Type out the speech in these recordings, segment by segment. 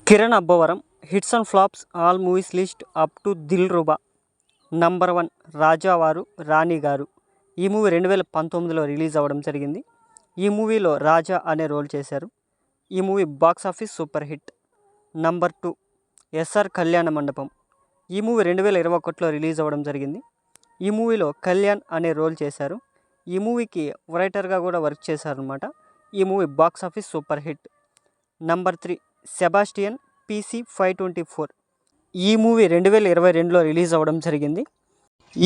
Kiran Abbavaram hits and flops all movies list up to Dilruba. Number 1 రాజావారు రాణి గారు. ఈ మూవీ 2019లో రిలీజ్ అవ్వడం జరిగింది. ఈ మూవీలో రాజా అనే రోల్ చేశారు. ఈ movie box office super hit. Number 2 SR Kalyana Mandapam. ఈ మూవీ 2021లో రిలీజ్ అవ్వడం జరిగింది. ఈ మూవీలో కళ్యాణ్ అనే రోల్ చేశారు. ఈ మూవీకి రైటర్గా కూడా వర్క్ చేశారనమాట. ఈ movie box office super hit. Number 3 Sebastian PC 524. ఈ మూవీ 2022లో రిలీజ్ అవ్వడం జరిగింది.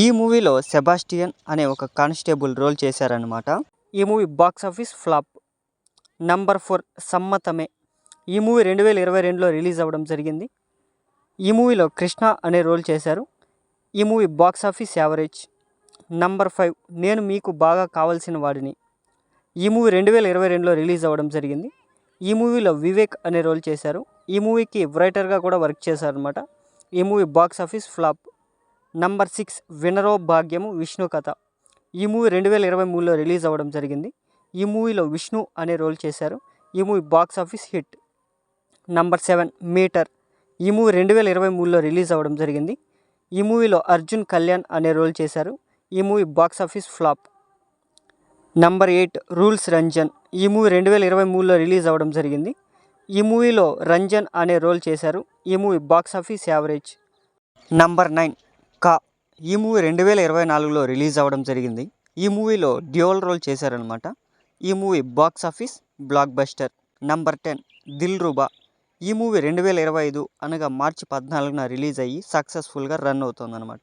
ఈ మూవీలో సెబాస్టియన్ అనే ఒక కానిస్టేబుల్ రోల్ చేశారనమాట. ఈ movie box office flop. Number 4 సమ్మతమే. ఈ మూవీ 2022లో రిలీజ్ అవ్వడం జరిగింది. ఈ మూవీలో కృష్ణ అనే రోల్ చేశారు. ఈ movie box office average. Number 5 నేను మీకు బాగా కావాల్సిన వాడిని. ఈ మూవీ 2022లో రిలీజ్ అవ్వడం జరిగింది. ఈ మూవీలో వివేక్ అనే రోల్ చేశారు. ఈ మూవీకి రైటర్గా కూడా వర్క్ చేశారనమాట. ఈ movie box office flop. Number 6 వినరో భాగ్యము విష్ణు కథ. ఈ మూవీ 2023లో రిలీజ్ అవ్వడం జరిగింది. ఈ మూవీలో విష్ణు అనే రోల్ చేశారు. ఈ movie box office hit. Number 7 meter. ఈ మూవీ 2023లో రిలీజ్ అవ్వడం జరిగింది. ఈ మూవీలో అర్జున్ కళ్యాణ్ అనే రోల్ చేశారు. ఈ movie box office flop. Number 8 rules Ranjan. ఈ మూవీ 2023లో రిలీజ్ అవ్వడం జరిగింది. ఈ మూవీలో రంజన్ అనే రోల్ చేశారు. ఈ movie box office average. Number 9 కా. ఈ మూవీ 2024లో రిలీజ్ అవ్వడం జరిగింది. ఈ మూవీలో డ్యూయల్ రోల్ చేశారనమాట. ఈ movie box office block buster. Number 10 Dilruba. ఈ మూవీ 2025 అనగా మార్చి 14న రిలీజ్ అయ్యి సక్సెస్ఫుల్గా రన్ అవుతుందన్నమాట.